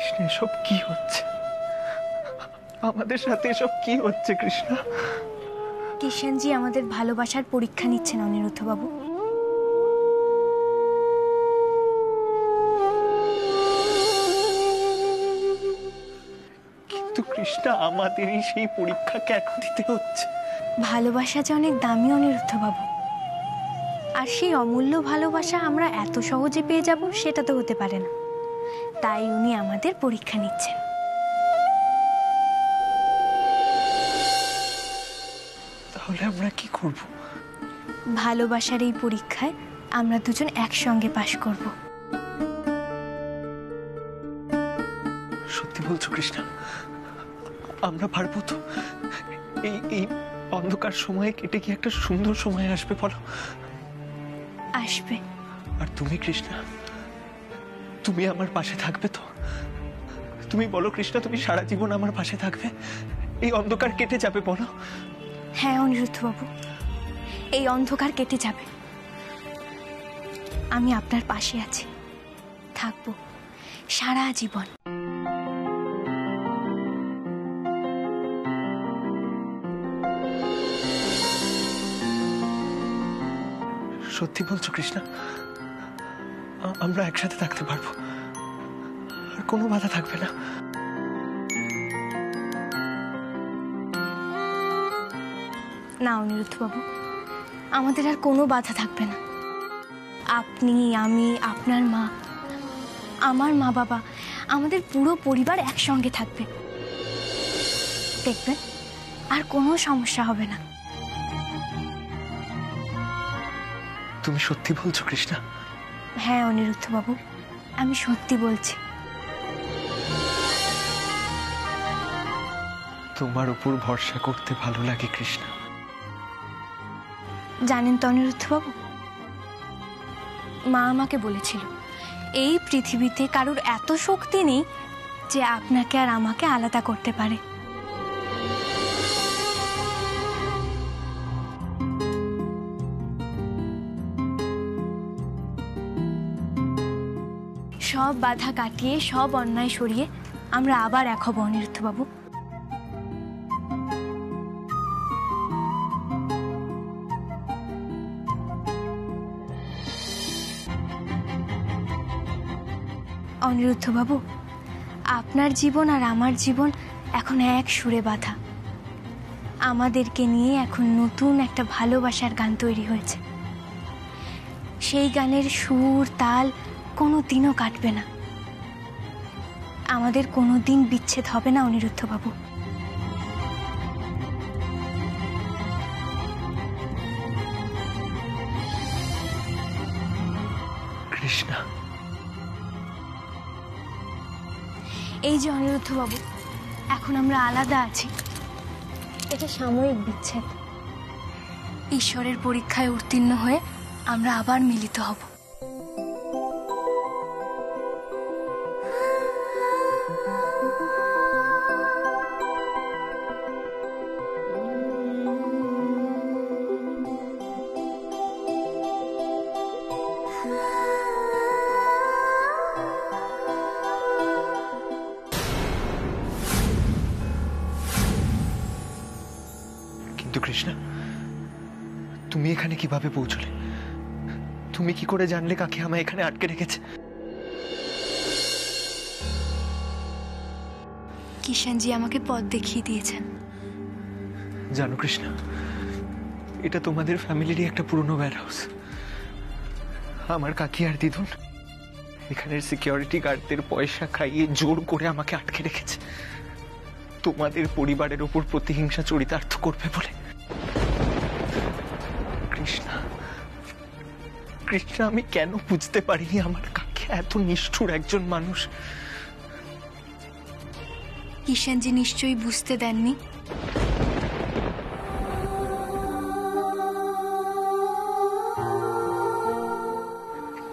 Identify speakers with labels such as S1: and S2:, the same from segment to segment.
S1: কৃষ্ণ, এসব কি হচ্ছে? আমাদের সাথে এসব কি হচ্ছে কৃষ্ণ?
S2: কিষাণজি আমাদের ভালোবাসার পরীক্ষা নিচ্ছেন অনিরুদ্ধ বাবু।
S1: কিন্তু কৃষ্ণ, আমাদেরই সেই পরীক্ষা কেন দিতে হচ্ছে?
S2: ভালোবাসা যে অনেক দামি অনিরুদ্ধ বাবু, আর সেই অমূল্য ভালোবাসা আমরা এত সহজে পেয়ে যাব সেটা তো হতে পারে না। তাই উনি আমাদের পরীক্ষা নিচ্ছেন।
S1: তাহলে আমরা কি করব?
S2: ভালোবাসার এই পরীক্ষায় আমরা দুজন একসঙ্গে পাশ করব।
S1: সত্যি বলছো কৃষ্ণ? আমরা পারবো তো? এই অন্ধকার সময়ে কেটে কি একটা সুন্দর সময় আসবে বলো?
S2: আসবে।
S1: আর তুমি কৃষ্ণ, তুমি আমার পাশে থাকবে তো? তুমি বলো কৃষ্ণ, তুমি সারা জীবন আমার পাশে থাকবে? এই অন্ধকার কেটে যাবে বলো?
S2: হ্যাঁ অনিরুদ্ধ বাবু, এই অন্ধকার কেটে যাবে। আমি আপনার পাশে আছি, থাকবো সারা জীবন।
S1: সত্যি বলছো কৃষ্ণ? আমরা একসাথে থাকতে পারবো, আর কোনো বাধা থাকবে না?
S2: না অনিরুদ্ধ বাবু, আমাদের আর কোনো বাধা থাকবে না। আপনি, আমি, আপনার মা, আমার মা বাবা, আমাদের পুরো পরিবার একসঙ্গে থাকবে। দেখবেন আর কোনো সমস্যা হবে না।
S1: তুমি সত্যি বলছো কৃষ্ণ?
S2: হ্যাঁ অনিরুদ্ধ বাবু, আমি সত্যি বলছি।
S1: তোমার উপর ভরসা করতে ভালো লাগে কৃষ্ণ।
S2: জানেন তো অনিরুদ্ধ বাবু, মা আমাকে বলেছিল এই পৃথিবীতে কারোর এত শক্তি নেই যে আপনাকে আর আমাকে আলাদা করতে পারে। সব বাধা কাটিয়ে, সব অন্যায় সরিয়ে আমরা আবার এক হব অনিরুদ্ধ বাবু। অনিরুদ্ধ বাবু, আপনার জীবন আর আমার জীবন এখন এক সুরে বাঁধা। আমাদেরকে নিয়ে এখন নতুন একটা ভালোবাসার গান তৈরি হয়েছে। সেই গানের সুর তাল কোনো দিনও কাটবে না। আমাদের কোনো দিন বিচ্ছেদ হবে না অনিরুদ্ধ বাবু।
S1: কৃষ্ণ,
S2: এই যে অনিরুদ্ধ বাবু, এখন আমরা আলাদা আছি, এটা সাময়িক বিচ্ছেদ। ঈশ্বরের পরীক্ষায় উত্তীর্ণ হয়ে আমরা আবার মিলিত হব।
S1: কিন্তু কৃষ্ণ, তুমি এখানে কিভাবে পৌঁছলে? তুমি কি করে জানলে কাকে আমায় এখানে আটকে রেখেছে?
S2: কিষাণজি আমাকে পথ দেখিয়ে দিয়েছেন।
S1: জানো কৃষ্ণ, এটা তোমাদের ফ্যামিলিরই একটা পুরনো ওয়্যার হাউস। আমার কাকি আর দিদুন এখানের সিকিউরিটি গার্ডদের পয়সা খাইয়ে জোর করে আমাকে আটকে রেখেছে, তোমাদের পরিবারের উপর প্রতিহিংসা চরিতার্থ করবে বলে। কৃষ্ণ, কৃষ্ণ, আমি কেন বুঝতে পারিনি আমার কাকি এত নিষ্ঠুর একজন মানুষ?
S2: কিষাণজি নিশ্চয়ই বুঝতে দেননি।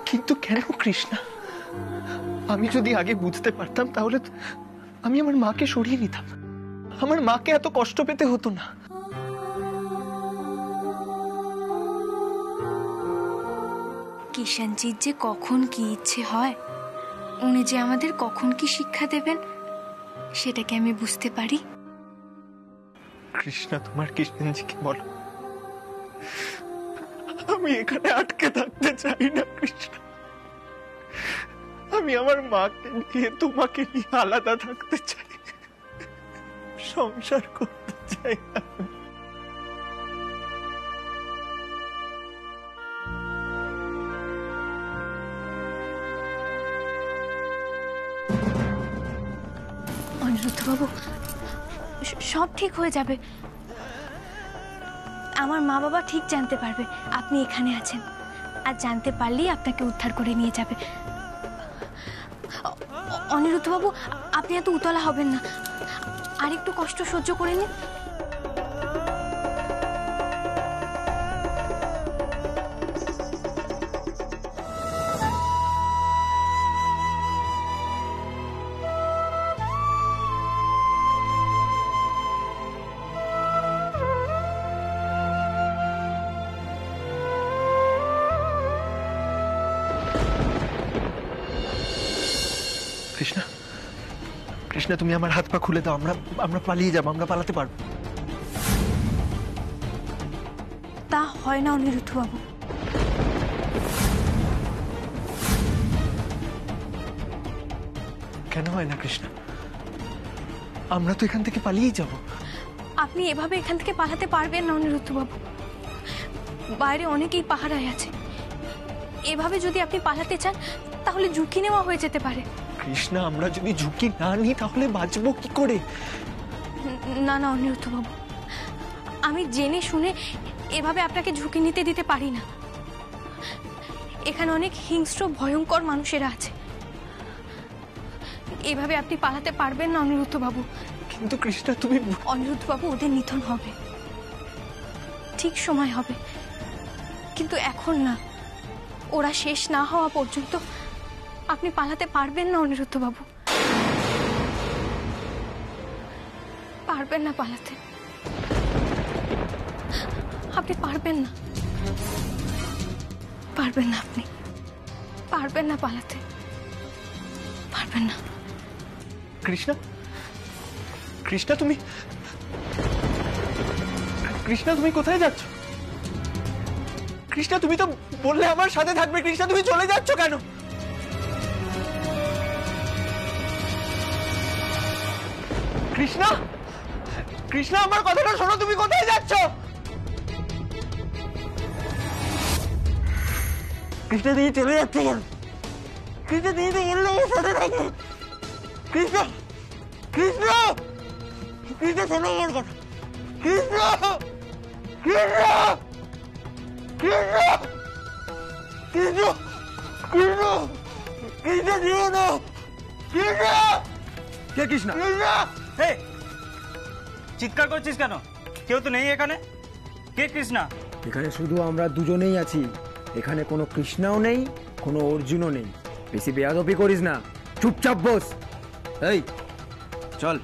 S1: কিন্তু কেন কৃষ্ণ? আমি যদি আগে বুঝতে পারতাম তাহলে আমি আমার মাকে সরিয়ে নিতাম, আমার মাকে এত কষ্ট পেতে হতো না।
S2: কিষাণজির যে কখন কি ইচ্ছে হয় উনি যে আমাদের কখন কি শিক্ষা দেবেন সেটাকে আমি বুঝতে পারি।
S1: কৃষ্ণা, তোমার কৃষ্ণজিকে বলো আমি এখানে আটকে থাকতে চাই না কৃষ্ণা। আমি আমার মাকে নিয়ে তোমাকে নিয়ে আলাদা থাকতে চাই, সংসার করতে চাই না।
S2: অনিরুদ্ধবাবু, সব ঠিক হয়ে যাবে। আমার মা বাবা ঠিক জানতে পারবে আপনি এখানে আছেন, আর জানতে পারলেই আপনাকে উদ্ধার করে নিয়ে যাবে। অনিরুদ্ধবাবু, আপনি এত উতলা হবেন না, আর একটু কষ্ট সহ্য করে নিন।
S1: কৃষ্ণা, কৃষ্ণা, তুমি আমার হাত পা খুলে দাও, আমরা আমরা পালিয়ে যাবো, আমরা পালাতে পারবো।
S2: তা হয় না অনিরুদ্ধবাবু।
S1: কেন হয় না কৃষ্ণা? আমরা তো এখান থেকে পালিয়েই যাব।
S2: আপনি এভাবে এখান থেকে পালাতে পারবেন না অনিরুদ্ধবাবু, বাইরে অনেকেই পাহারায় আছে। এভাবে যদি আপনি পালাতে চান তাহলে ঝুঁকি নেওয়া হয়ে যেতে পারে।
S1: কৃষ্ণা, আমরা যদি ঝুঁকি না নিই তাহলে বাঁচবো কি করে?
S2: না না অনিরুদ্ধবাবু, আমি জেনে শুনে এভাবে আপনাকে ঝুঁকি নিতে দিতে পারি না। এখানে অনেক হিংস্র ভয়ঙ্কর মানুষেরা আছে, এভাবে আপনি পালাতে পারবেন না অনিরুদ্ধবাবু।
S1: কিন্তু কৃষ্ণা, তুমি
S2: অনিরুদ্ধবাবু, ওদের নিধন হবে, ঠিক সময় হবে, কিন্তু এখন না। ওরা শেষ না হওয়া পর্যন্ত আপনি পালাতে পারবেন না অনিরুদ্ধবাবু, পারবেন না পালাতে, আপনি পারবেন না, পারবেন না, আপনি পারবেন না পালাতে, পারবেন না।
S1: কৃষ্ণা, কৃষ্ণা, তুমি কৃষ্ণা, তুমি কোথায় যাচ্ছ? কৃষ্ণা, তুমি তো বললে আমার সাথে থাকবে। কৃষ্ণা, তুমি চলে যাচ্ছ কেন? কৃষ্ণা, কৃষ্ণা, আমার কথাটা শোনো, তুমি কোথায় যাচ্ছ? কৃষ্ণা, তুমি চলে যাচ্ছে কেন? কৃষ্ণা, তুমি তো বললে আমার সাথে থাকবে। কৃষ্ণ, কৃষ্ণ, কৃষ্ণ, চলে গেল কেন? কৃষ্ণ, কৃষ্ণ, কৃষ্ণ, কৃষ্ণ, কৃষ্ণ, কৃষ্ণ, দিও না, কৃষ্ণ।
S3: কে কৃষ্ণ?
S1: কৃষ্ণ,
S3: এই চিৎকার করছিস কেন? কেউ তো নেই এখানে। কে কৃষ্ণা?
S4: এখানে শুধু আমরা দুজনেই আছি। এখানে কোনো কৃষ্ণাও নেই, কোনো অর্জুনও নেই। বেশি বেয়াদবি করিস না, চুপচাপ বস।
S3: এই চল।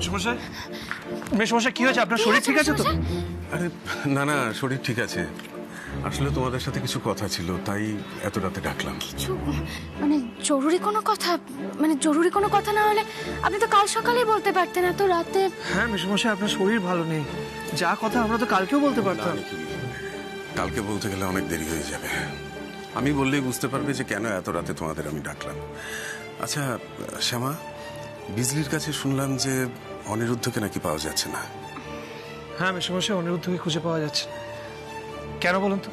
S5: মেশমশাই।
S1: মেশমশাই কি হয়েছে? আপনার শরীর ঠিক আছে তো?
S5: আরে না না, শরীর ঠিক আছে। আসলে তোমাদের সাথে কিছু কথা ছিল, তাই এত রাতে ডাকলাম।
S2: কিছু মানে জরুরি কোনো কথা? মানে জরুরি কোনো কথা না হলে আপনি তো কাল সকালেই বলতে পারতেন, এত রাতে।
S1: হ্যাঁ মেশমশাই, আপনার শরীর ভালো নেই, যা কথা আমরা তো কালকেও বলতে পারতাম।
S5: কালকে বলতে গেলে অনেক দেরি হয়ে যাবে। আমি বললেই বুঝতে পারবে যে কেন এত রাতে তোমাদের আমি ডাকলাম। আচ্ছা শ্যামা, বিজলির কাছে শুনলাম যে অনিরুদ্ধকে নাকি পাওয়া যাচ্ছে না।
S1: হ্যাঁ মেশমশাই, অনিরুদ্ধকে খুঁজে পাওয়া যাচ্ছে। কেন বলুন তো,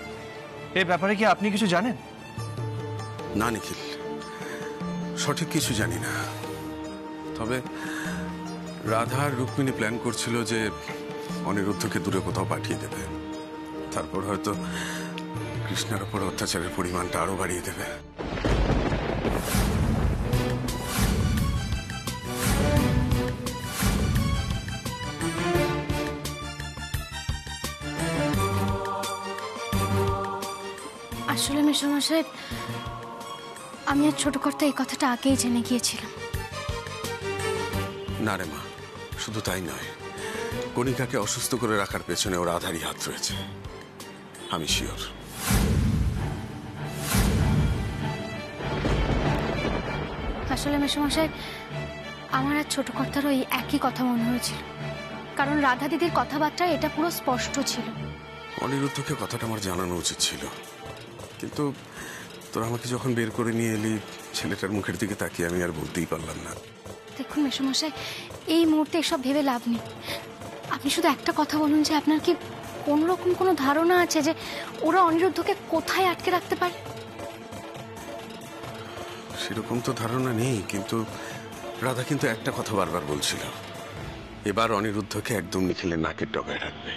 S1: এই ব্যাপারে কি আপনি কিছু জানেন?
S5: না নিখিল, সঠিক কিছু জানি না। তবে রাধা আর রুক্মিণী প্ল্যান করছিল যে অনিরুদ্ধকে দূরে কোথাও পাঠিয়ে দেবে, তারপর হয়তো কৃষ্ণার উপর অত্যাচারের পরিমাণটা আরো বাড়িয়ে দেবে।
S2: আসলে মেশমশাই, আমি আর ছোট কর্তা এই কথাটা আগেই জেনে গিয়েছিলাম।
S5: না রে মা, শুধু তাই নয়, কণিকাকে অসুস্থ করে রাখার পেছনে ওর আধারই হাত রয়েছে, আমি শিওর।
S2: আসলে মেশমশাই, আমার আর ছোট কর্তারও এই একই কথা মনে হয়েছিল, কারণ রাধা দিদির কথাবার্তায় এটা পুরো স্পষ্ট ছিল।
S5: অনিরুদ্ধকে কথাটা আমার জানানো উচিত ছিল, কিন্তু তোরা আমাকে যখন বের করে নিয়ে এলি, ছেলেটার মুখের দিকে তাকিয়ে আমি আর বলতেই পারলাম না।
S2: দেখুন মেশমশাই, এই মুহূর্তে এসব ভেবে লাভ নেই। আপনি শুধু একটা কথা বলুন যে আপনার কি কোন রকম কোনো ধারণা আছে যে ওরা অনিরুদ্ধকে কোথায় আটকে রাখতে পারে?
S5: সেরকম তো ধারণা নেই, কিন্তু রাধা কিন্তু একটা কথা বারবার বলছিল, এবার অনিরুদ্ধকে একদম নিখিলের নাকের ডগায় রাখবে,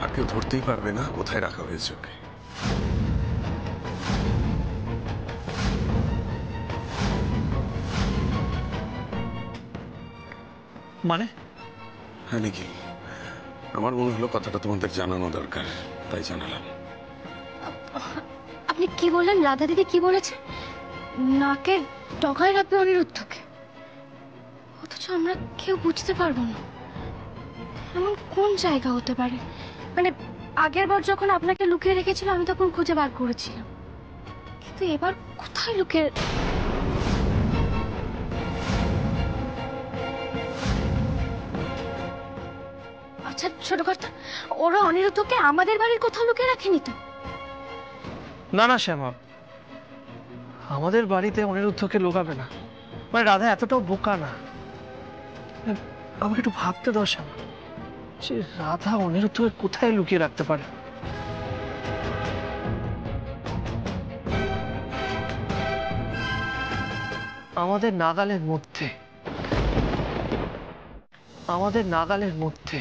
S5: আর কেউ ধরতেই পারবে না কোথায় রাখা হয়েছে ওকে।
S1: মানে?
S5: হ্যাঁ নিখিল, আমার মনে হলো কথাটা তোমাদের জানানো দরকার, তাই জানালাম।
S2: আপনি কি বললেন? রাধা দিদি কি বলেছে? নাকের ডগায় রাখবে অনিরুদ্ধকে, অথচ আমরা কেউ বুঝতে পারবো না। এমন কোন জায়গা হতে পারে? মানে আগের বার যখন আপনাকে লুকিয়ে রেখেছিল আমি তখন খুঁজে বার করেছিলাম, কিন্তু এবার কোথায় লুকিয়ে? আচ্ছা ছোট কর্তা, ওরা অনিরুদ্ধকে আমাদের বাড়ির কোথাও লুকিয়ে রাখেনি তো?
S1: না না শ্যামা, আমাদের বাড়িতে অনিরুদ্ধকে লোকাবে না। মানে রাধা এতটাও বোকা না। আমাকে একটু ভাবতে দাও শ্যামা, যে রাধা অনিরুদ্ধকে কোথায় লুকিয়ে রাখতে পারে। আমাদের নাগালের মধ্যে, আমাদের নাগালের মধ্যে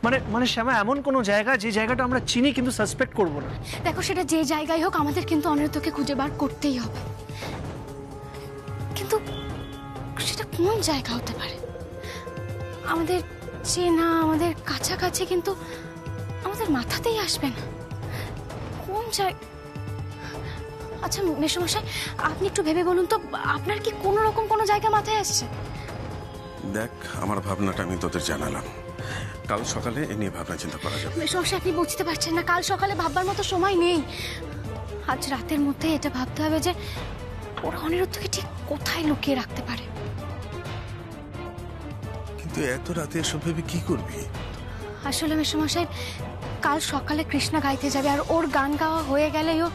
S1: মানে মানে শ্যামা, এমন কোনো জায়গা যে জায়গাটা আমরা চিনি কিন্তু সাসপেক্ট করব না।
S2: দেখো, সেটা যে জায়গায় হোক আমাদের কিন্তু অনিরুদ্ধকে খুঁজে বার করতেই হবে, কিন্তু সেটা কোন জায়গা হতে পারে? আমাদের চেনা, আমাদের কাছাকাছি, কিন্তু আমাদের মাথাতেই আসবে না কোন জায়গা। আচ্ছা মেশমশাই, আপনি একটু ভেবে বলুন তো, আপনার কি কোনো রকম কোনো জায়গা মাথায় আসছে?
S5: দেখ, আমার ভাবনাটা আমি তোদের জানালাম, কাল সকালে এ নিয়ে ভাবনা চিন্তা করা যাবে।
S2: মেশমশাই, আপনি বুঝতে পারছেন না, কাল সকালে ভাববার মতো সময় নেই। আজ রাতের মধ্যে এটা ভাবতে হবে যে ওরা অনিরুদ্ধকে ঠিক কোথায় লুকিয়ে রাখতে পারে।
S5: কিন্তু এত রাতে এসব ভেবে কি করবি?
S2: আসলে মেশমশাই, কাল সকালে কৃষ্ণা গাইতে যাবে, আর ওর গান গাওয়া হয়ে গেলেই ও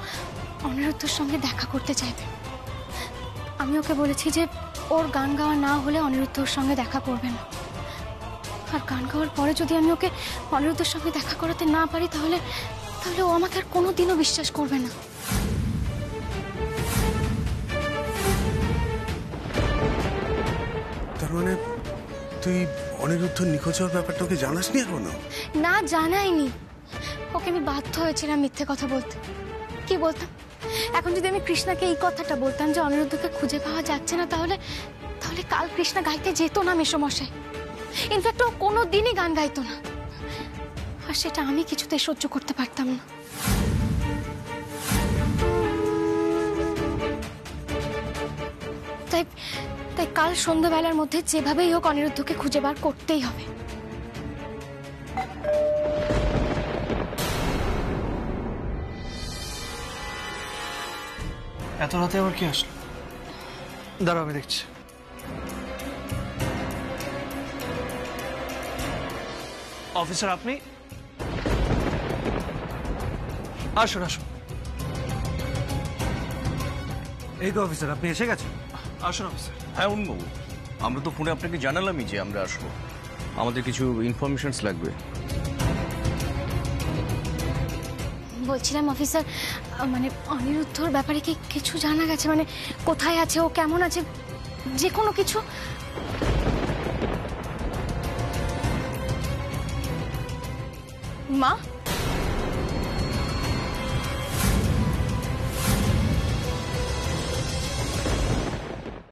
S2: অনিরুদ্ধর সঙ্গে দেখা করতে চাইবে। আমি ওকে বলেছি যে ওর গান গাওয়া না হলে অনিরুদ্ধ ওর সঙ্গে দেখা করবে না, আর গান গাওয়ার পরে যদি আমি ওকে অনিরুদ্ধের সঙ্গে দেখা করাতে না পারি, তাহলে তাহলে ও আমাকে আর কোনোদিনও বিশ্বাস করবে না।
S5: তার মানে তুই অনিরুদ্ধ নিখোঁজ হওয়ার ব্যাপারটা ওকে জানাসনি এখনো?
S2: না, জানাইনি। ওকে আমি বাধ্য হয়েছিলাম মিথ্যে কথা বলতে। কি বলতাম? এখন যদি আমি কৃষ্ণাকে এই কথাটা বলতাম যে অনিরুদ্ধকে খুঁজে পাওয়া যাচ্ছে না, তাহলে তাহলে কাল কৃষ্ণা গাইতে যেত না মেসোমশাই। ইনফ্যাক্ট ও কোনোদিনই গান গাইতো না, আর সেটা আমি কিছুতেই সহ্য করতে পারতাম না। তাই কাল সন্ধ্যাবেলার মধ্যে যেভাবেই হোক অনিরুদ্ধকে খুঁজে বার করতেই হবে।
S1: এত রাতে আবার কি আসলো? দাঁড়াও, আমি দেখছি। অফিসার, আপনি আসুন আসুন।
S3: এই তো অফিসার, আপনি এসে গেছেন।
S1: আসুন অফিসার।
S6: হ্যাঁ অরুণবাবু, আমরা তো ফোনে আপনাকে জানালামই যে আমরা আসবো। আমাদের কিছু ইনফরমেশনস লাগবে।
S2: বলছিলাম অফিসার, মানে অনিরুদ্ধর ব্যাপারে কি কিছু জানা গেছে? মানে কোথায় আছে, ও কেমন আছে, যে কোনো কিছু? মা,